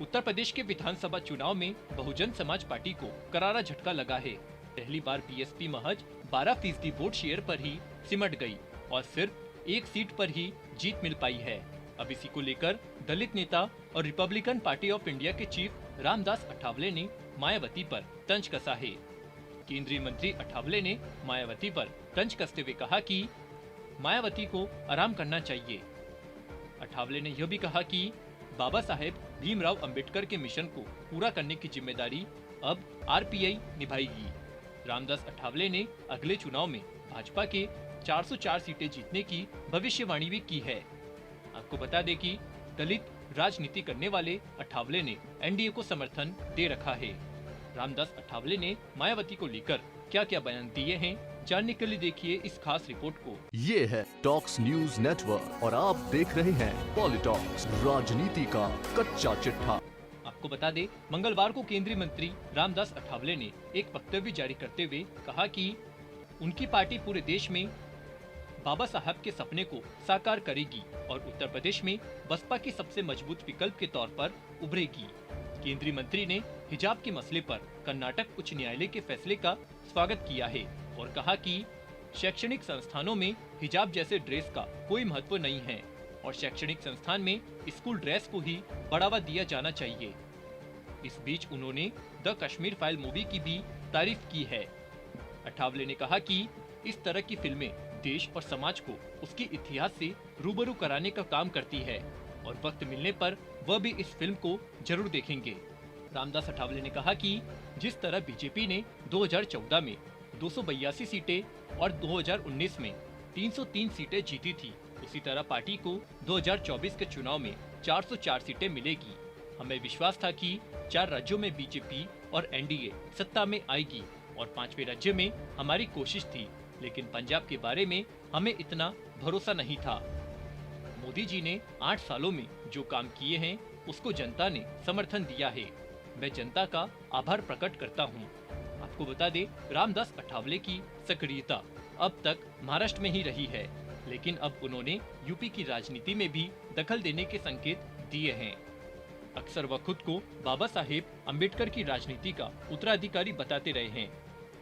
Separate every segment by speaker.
Speaker 1: उत्तर प्रदेश के विधानसभा चुनाव में बहुजन समाज पार्टी को करारा झटका लगा है। पहली बार बीएसपी महज 12% वोट शेयर पर ही सिमट गई और सिर्फ एक सीट पर ही जीत मिल पाई है। अब इसी को लेकर दलित नेता और रिपब्लिकन पार्टी ऑफ इंडिया के चीफ रामदास अठावले ने मायावती पर तंज कसा है। केंद्रीय मंत्री अठावले ने मायावती पर तंज कसते हुए कहा कि मायावती को आराम करना चाहिए। अठावले ने यह भी कहा कि बाबा साहेब भीमराव अंबेडकर के मिशन को पूरा करने की जिम्मेदारी अब आरपीआई निभाएगी। रामदास अठावले ने अगले चुनाव में भाजपा के 404 सीटें जीतने की भविष्यवाणी भी की है। आपको बता दें कि दलित राजनीति करने वाले अठावले ने एनडीए को समर्थन दे रखा है। रामदास अठावले ने मायावती को लेकर क्या क्या बयान दिए हैं, जानने के लिए देखिए इस खास रिपोर्ट को।
Speaker 2: ये है टॉक्स न्यूज नेटवर्क और आप देख रहे हैं पॉलिटॉक्स, राजनीति का कच्चा चिट्ठा।
Speaker 1: आपको बता दें, मंगलवार को केंद्रीय मंत्री रामदास अठावले ने एक वक्तव्य जारी करते हुए कहा कि उनकी पार्टी पूरे देश में बाबा साहब के सपने को साकार करेगी और उत्तर प्रदेश में बसपा के सबसे मजबूत विकल्प के तौर पर उभरेगी। केंद्रीय मंत्री ने हिजाब के मसले पर कर्नाटक उच्च न्यायालय के फैसले का स्वागत किया है और कहा कि शैक्षणिक संस्थानों में हिजाब जैसे ड्रेस का कोई महत्व नहीं है और शैक्षणिक संस्थान में स्कूल ड्रेस को ही बढ़ावा दिया जाना चाहिए। इस बीच उन्होंने द कश्मीर फाइल मूवी की भी तारीफ की है। अठावले ने कहा कि इस तरह की फिल्में देश और समाज को उसके इतिहास से रूबरू कराने का काम करती है और वक्त मिलने पर वह भी इस फिल्म को जरूर देखेंगे। रामदास अठावले ने कहा कि जिस तरह बीजेपी ने 2014 में 282 सीटें और 2019 में 303 सीटें जीती थी, उसी तरह पार्टी को 2024 के चुनाव में 404 सीटें मिलेगी। हमें विश्वास था कि 4 राज्यों में बीजेपी और एनडीए सत्ता में आएगी और 5वें राज्य में हमारी कोशिश थी, लेकिन पंजाब के बारे में हमें इतना भरोसा नहीं था। मोदी जी ने 8 सालों में जो काम किए हैं उसको जनता ने समर्थन दिया है। मैं जनता का आभार प्रकट करता हूं। आपको बता दें, रामदास अठावले की सक्रियता अब तक महाराष्ट्र में ही रही है, लेकिन अब उन्होंने यूपी की राजनीति में भी दखल देने के संकेत दिए हैं। अक्सर वह खुद को बाबा साहेब अंबेडकर की राजनीति का उत्तराधिकारी बताते रहे हैं।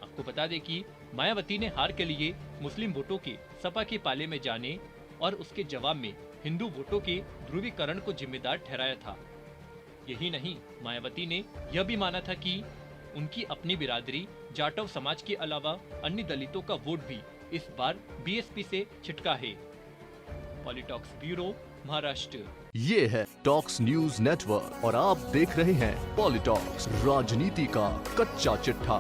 Speaker 1: आपको बता दें कि मायावती ने हार के लिए मुस्लिम वोटों के सपा के पाले में जाने और उसके जवाब में हिंदू वोटों के ध्रुवीकरण को जिम्मेदार ठहराया था। यही नहीं, मायावती ने यह भी माना था कि उनकी अपनी बिरादरी जाटव समाज के अलावा अन्य दलितों का वोट भी इस बार बीएसपी से छिटका है। पॉलिटॉक्स ब्यूरो, महाराष्ट्र।
Speaker 2: ये है टॉक्स न्यूज नेटवर्क और आप देख रहे हैं पॉलिटॉक्स, राजनीति का कच्चा चिट्ठा।